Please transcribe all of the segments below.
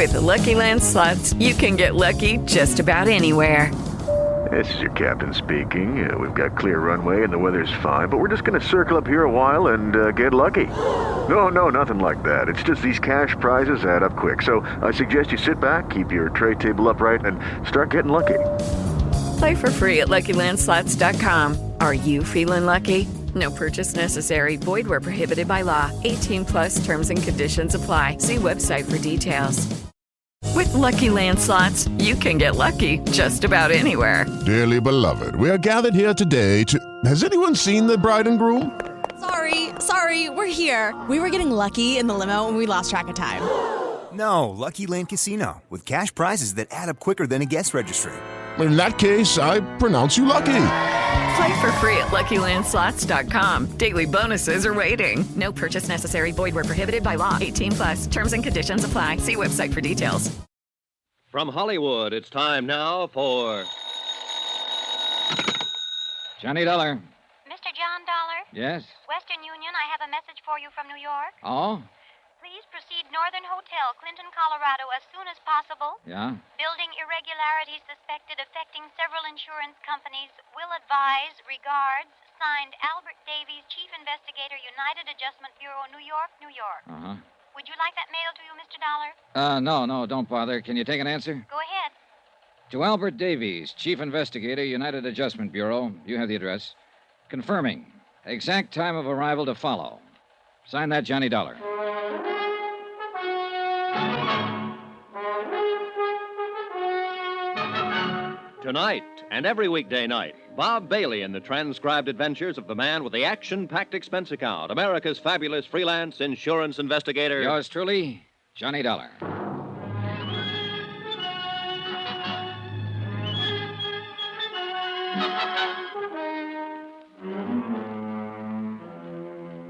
With the Lucky Land Slots, you can get lucky just about anywhere. This is your captain speaking. We've got clear runway and the weather's fine, but we're just going to circle up here a while and get lucky. No, nothing like that. It's just these cash prizes add up quick. So I suggest you sit back, keep your tray table upright, and start getting lucky. Play for free at LuckyLandSlots.com. Are you feeling lucky? No purchase necessary. Void where prohibited by law. 18 plus terms and conditions apply. See website for details. With Lucky Land Slots, you can get lucky just about anywhere. Dearly beloved, we are gathered here today to... Has anyone seen the bride and groom? Sorry, we're here. We were getting lucky in the limo and we lost track of time. No, Lucky Land Casino, with cash prizes that add up quicker than a guest registry. In that case, I pronounce you lucky. Play for free at LuckyLandSlots.com. Daily bonuses are waiting. No purchase necessary. Void where prohibited by law. 18 plus. Terms and conditions apply. See website for details. From Hollywood, it's time now for... Johnny Dollar. Mr. John Dollar? Yes? Western Union, I have a message for you from New York. Oh? Please proceed Northern Hotel, Clinton, Colorado, as soon as possible. Yeah? Building irregularities suspected affecting several insurance companies. Will advise. Regards. Signed, Albert Davies, Chief Investigator, United Adjustment Bureau, New York, New York. Uh-huh. Would you like that mailed to you, Mr. Dollar? No, don't bother. Can you take an answer? Go ahead. To Albert Davies, Chief Investigator, United Adjustment Bureau. You have the address. Confirming. Exact time of arrival to follow. Sign that, Johnny Dollar. Tonight and every weekday night, Bob Bailey in the transcribed adventures of the man with the action-packed expense account, America's fabulous freelance insurance investigator. Yours truly, Johnny Dollar.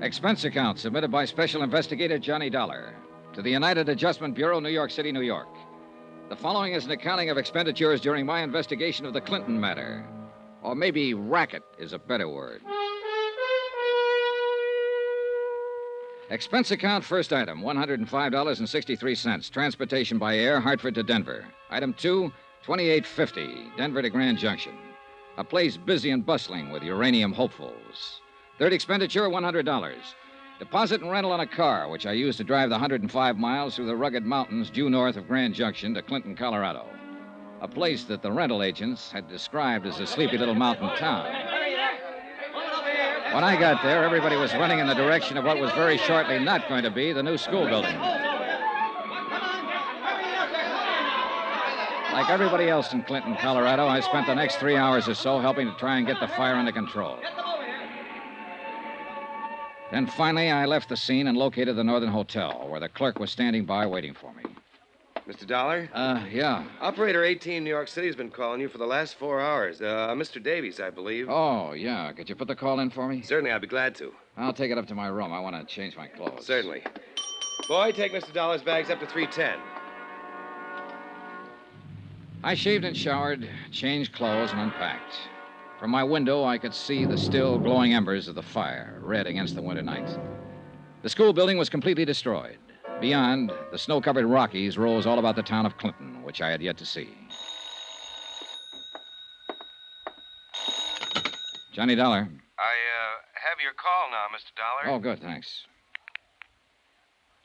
Expense account submitted by Special Investigator Johnny Dollar to the United Adjustment Bureau, New York City, New York. The following is an accounting of expenditures during my investigation of the Clinton matter. Or maybe racket is a better word. Expense account, first item, $105.63. Transportation by air, Hartford to Denver. Item 2, $28.50, Denver to Grand Junction. A place busy and bustling with uranium hopefuls. Third expenditure, $100. Deposit and rental on a car, which I used to drive the 105 miles through the rugged mountains due north of Grand Junction to Clinton, Colorado. A place that the rental agents had described as a sleepy little mountain town. When I got there, everybody was running in the direction of what was very shortly not going to be the new school building. Like everybody else in Clinton, Colorado, I spent the next 3 hours or so helping to try and get the fire under control. Then finally, I left the scene and located the Northern Hotel, where the clerk was standing by waiting for me. Mr. Dollar? Yeah. Operator 18 New York City has been calling you for the last 4 hours. Mr. Davies, I believe. Oh, yeah. Could you put the call in for me? Certainly, I'd be glad to. I'll take it up to my room. I want to change my clothes. Certainly. Boy, take Mr. Dollar's bags up to 310. I shaved and showered, changed clothes, and unpacked. From my window, I could see the still glowing embers of the fire, red against the winter night. The school building was completely destroyed. Beyond, the snow-covered Rockies rose all about the town of Clinton, which I had yet to see. Johnny Dollar. I have your call now, Mr. Dollar. Oh, good, thanks.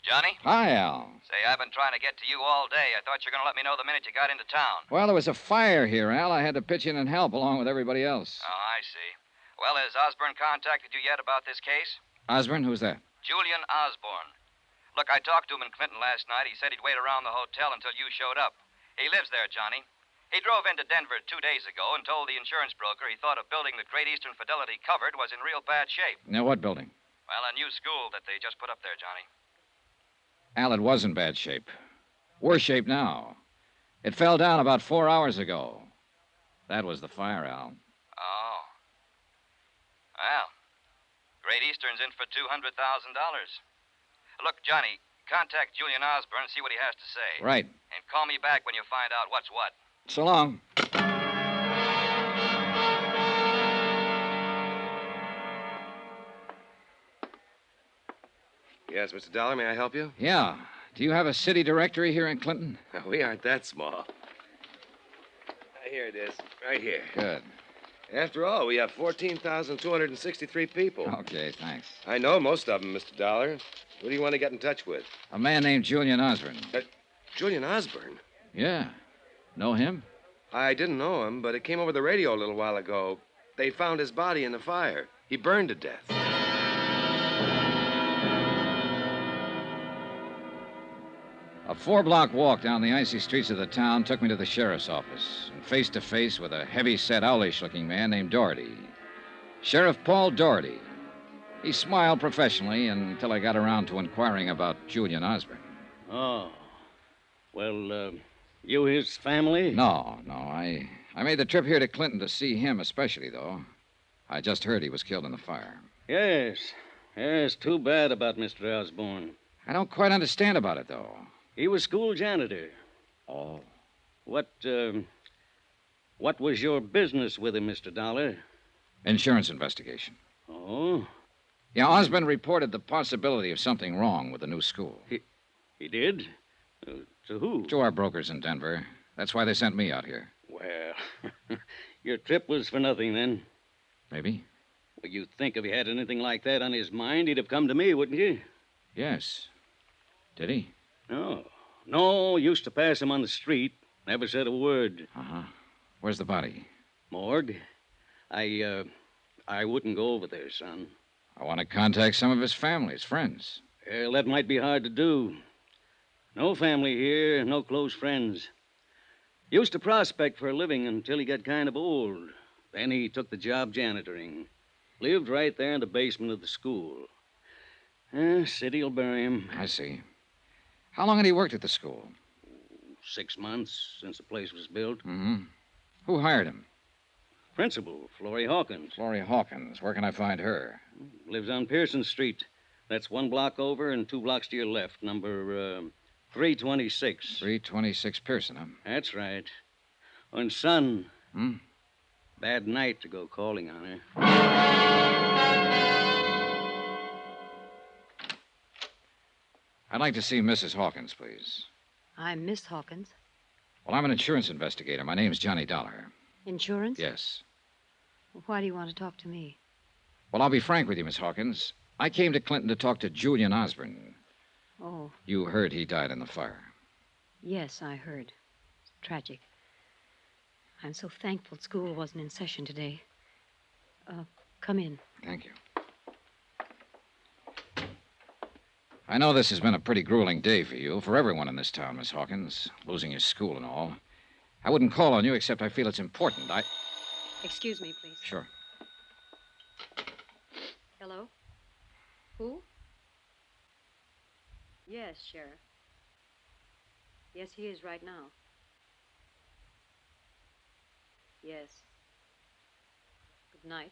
Johnny? Hi, Al. Say, I've been trying to get to you all day. I thought you were going to let me know the minute you got into town. Well, there was a fire here, Al. I had to pitch in and help along with everybody else. Oh, I see. Well, has Osborne contacted you yet about this case? Osborne? Who's that? Julian Osborne. Look, I talked to him in Clinton last night. He said he'd wait around the hotel until you showed up. He lives there, Johnny. He drove into Denver 2 days ago and told the insurance broker he thought a building that Great Eastern Fidelity covered was in real bad shape. Now, what building? Well, a new school that they just put up there, Johnny. Al, it was in bad shape. Worse shape now. It fell down about 4 hours ago. That was the fire, Al. Oh. Well, Great Eastern's in for $200,000. Look, Johnny, contact Julian Osborne and see what he has to say. Right. And call me back when you find out what's what. So long. Yes, Mr. Dollar, may I help you? Yeah. Do you have a city directory here in Clinton? We aren't that small. Here it is, right here. Good. After all, we have 14,263 people. Okay, thanks. I know most of them, Mr. Dollar. Who do you want to get in touch with? A man named Julian Osborne. Julian Osborne? Yeah. Know him? I didn't know him, but it came over the radio a little while ago. They found his body in the fire. He burned to death. A 4-block walk down the icy streets of the town took me to the sheriff's office, and face to face with a heavy-set, owlish-looking man named Doherty. Sheriff Paul Doherty. He smiled professionally until I got around to inquiring about Julian Osborne. Oh. Well, you his family? No. I made the trip here to Clinton to see him especially, though. I just heard he was killed in the fire. Yes, too bad about Mr. Osborne. I don't quite understand about it, though. He was school janitor. Oh. What was your business with him, Mr. Dollar? Insurance investigation. Oh? Yeah, Osborne reported the possibility of something wrong with the new school. He did? To who? To our brokers in Denver. That's why they sent me out here. Well, your trip was for nothing, then. Maybe. Well, you'd think if he had anything like that on his mind, he'd have come to me, wouldn't you? Yes. Did he? No, used to pass him on the street. Never said a word. Uh-huh. Where's the body? Morgue. I wouldn't go over there, son. I want to contact some of his family, his friends. Well, that might be hard to do. No family here, no close friends. Used to prospect for a living until he got kind of old. Then he took the job janitoring. Lived right there in the basement of the school. City'll bury him. I see. How long had he worked at the school? 6 months since the place was built. Mm-hmm. Who hired him? Principal, Florrie Hawkins. Florrie Hawkins. Where can I find her? Lives on Pearson Street. That's 1 block over and 2 blocks to your left. Number 326. 326 Pearson, huh? That's right. And son. Hmm? Bad night to go calling on her. I'd like to see Mrs. Hawkins, please. I'm Miss Hawkins. Well, I'm an insurance investigator. My name's Johnny Dollar. Insurance? Yes. Why do you want to talk to me? Well, I'll be frank with you, Miss Hawkins. I came to Clinton to talk to Julian Osborne. Oh. You heard he died in the fire. Yes, I heard. It's tragic. I'm so thankful school wasn't in session today. Come in. Thank you. I know this has been a pretty grueling day for you, for everyone in this town, Miss Hawkins, losing your school and all. I wouldn't call on you except I feel it's important. Excuse me, please. Sure. Hello? Who? Yes, Sheriff. Yes, he is right now. Yes. Good night.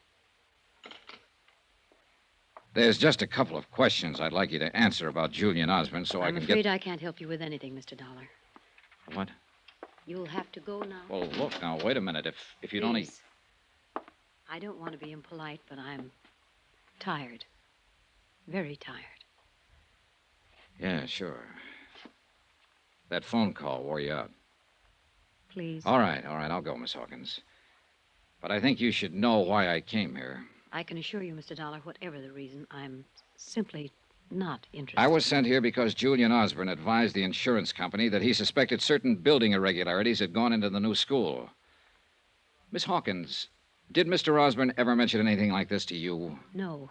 There's just a couple of questions I'd like you to answer about Julian Osborne so I can get... I'm afraid I can't help you with anything, Mr. Dollar. What? You'll have to go now. Well, look, now, wait a minute. If you'd only... I don't want to be impolite, but I'm tired. Very tired. Yeah, sure. That phone call wore you out. Please. All right, I'll go, Miss Hawkins. But I think you should know why I came here. I can assure you, Mr. Dollar, whatever the reason, I'm simply not interested. I was sent here because Julian Osborne advised the insurance company that he suspected certain building irregularities had gone into the new school. Miss Hawkins, did Mr. Osborne ever mention anything like this to you? No.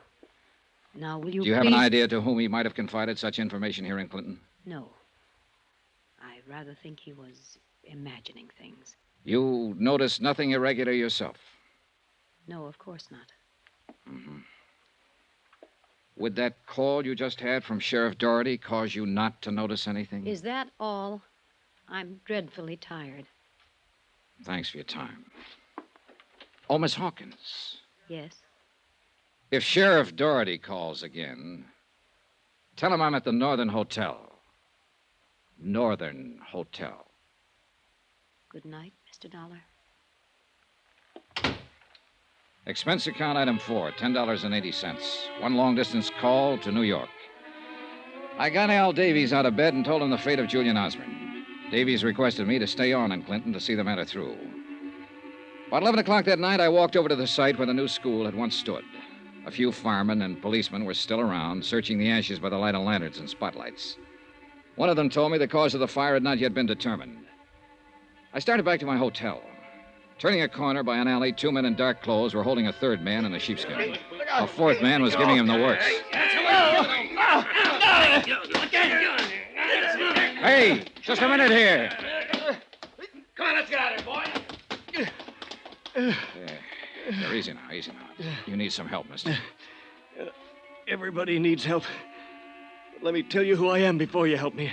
Now, will you Do you have an idea to whom he might have confided such information here in Clinton? No. I rather think he was imagining things. You noticed nothing irregular yourself? No, of course not. Mm-hmm. Would that call you just had from Sheriff Doherty cause you not to notice anything? Is that all? I'm dreadfully tired. Thanks for your time. Oh, Miss Hawkins. Yes? If Sheriff Doherty calls again, tell him I'm at the Northern Hotel. Northern Hotel. Good night, Mr. Dollar. Expense account item 4, $10.80. 1 long-distance call to New York. I got Al Davies out of bed and told him the fate of Julian Osborne. Davies requested me to stay on in Clinton to see the matter through. About 11 o'clock that night, I walked over to the site where the new school had once stood. A few firemen and policemen were still around, searching the ashes by the light of lanterns and spotlights. One of them told me the cause of the fire had not yet been determined. I started back to my hotel. Turning a corner by an alley, 2 men in dark clothes were holding a third man in a sheepskin. A fourth man was giving him the works. Hey, just a minute here. Come on, let's get out of here, boy. There, easy now, easy now. You need some help, mister. Everybody needs help. But let me tell you who I am before you help me.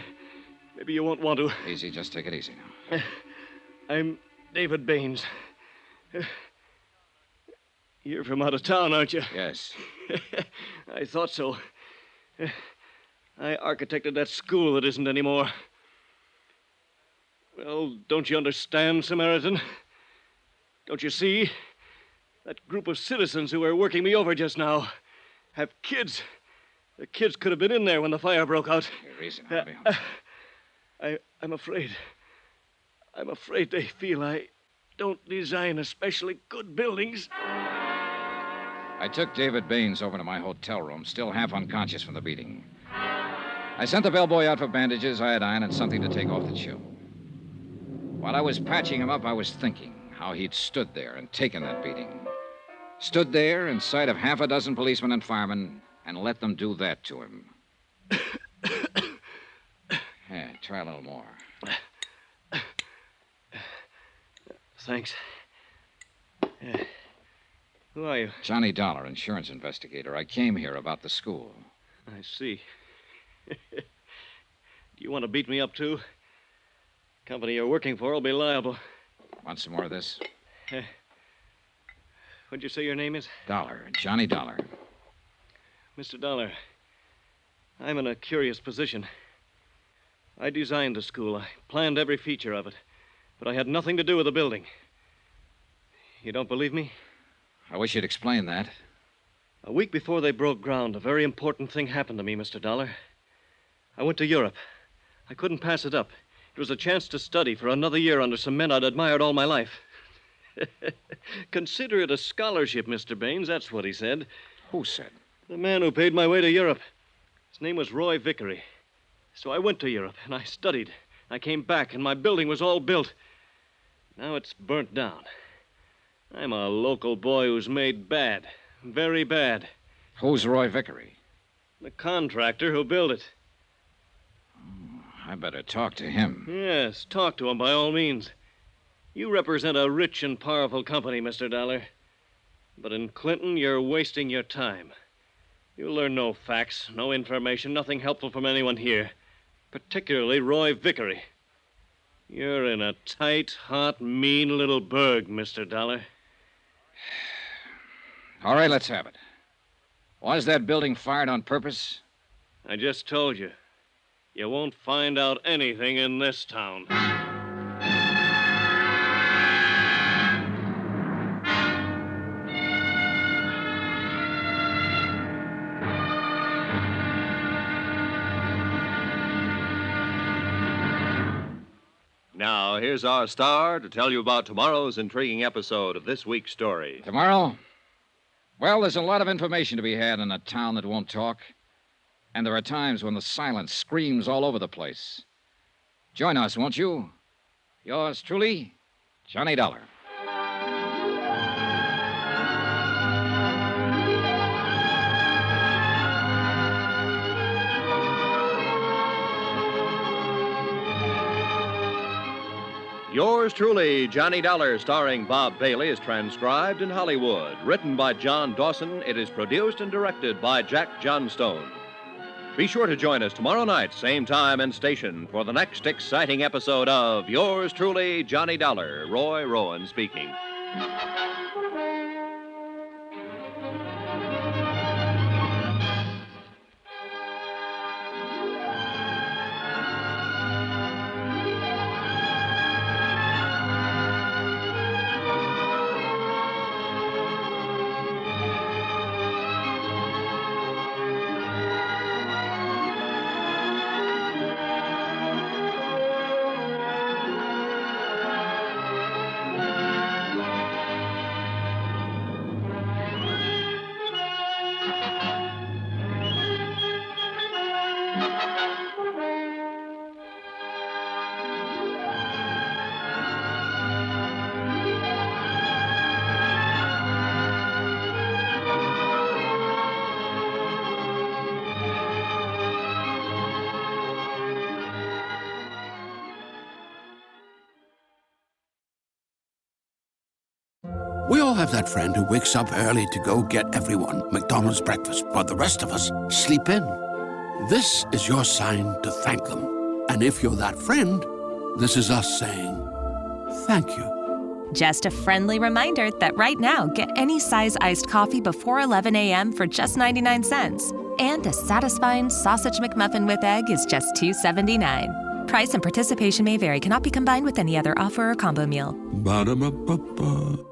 Maybe you won't want to. Easy, just take it easy now. I'm David Baines. You're from out of town, aren't you? Yes. I thought so. I architected that school that isn't anymore. Well, don't you understand, Samaritan? Don't you see? That group of citizens who were working me over just now have kids. The kids could have been in there when the fire broke out. Here, easy now. I'm afraid. I'm afraid they feel I don't design especially good buildings. I took David Baines over to my hotel room, still half unconscious from the beating. I sent the bellboy out for bandages, iodine, and something to take off the chill. While I was patching him up, I was thinking how he'd stood there and taken that beating. Stood there in sight of half a dozen policemen and firemen and let them do that to him. Yeah, try a little more. Thanks. Who are you? Johnny Dollar, insurance investigator. I came here about the school. I see. Do you want to beat me up, too? Company you're working for will be liable. Want some more of this? What'd you say your name is? Dollar. Johnny Dollar. Mr. Dollar, I'm in a curious position. I designed the school. I planned every feature of it. But I had nothing to do with the building. You don't believe me? I wish you'd explain that. A week before they broke ground, a very important thing happened to me, Mr. Dollar. I went to Europe. I couldn't pass it up. It was a chance to study for another year under some men I'd admired all my life. Consider it a scholarship, Mr. Baines. That's what he said. Who said? The man who paid my way to Europe. His name was Roy Vickery. So I went to Europe, and I studied. I came back, and my building was all built. Now it's burnt down. I'm a local boy who's made bad. Very bad. Who's Roy Vickery? The contractor who built it. I better talk to him. Yes, talk to him by all means. You represent a rich and powerful company, Mr. Dollar. But in Clinton, you're wasting your time. You'll learn no facts, no information, nothing helpful from anyone here. Particularly Roy Vickery. You're in a tight, hot, mean little burg, Mr. Dollar. All right, let's have it. Was that building fired on purpose? I just told you. You won't find out anything in this town. Now, here's our star to tell you about tomorrow's intriguing episode of this week's story. Tomorrow? Well, there's a lot of information to be had in a town that won't talk. And there are times when the silence screams all over the place. Join us, won't you? Yours truly, Johnny Dollar. Yours truly, Johnny Dollar, starring Bob Bailey, is transcribed in Hollywood. Written by John Dawson, it is produced and directed by Jack Johnstone. Be sure to join us tomorrow night, same time and station, for the next exciting episode of Yours truly, Johnny Dollar. Roy Rowan speaking. We all have that friend who wakes up early to go get everyone McDonald's breakfast, while the rest of us sleep in. This is your sign to thank them. And if you're that friend, this is us saying thank you. Just a friendly reminder that right now, get any size iced coffee before 11 a.m. for just 99 cents. And a satisfying sausage McMuffin with egg is just $2.79. Price and participation may vary. Cannot be combined with any other offer or combo meal. Ba-da-ba-ba-ba.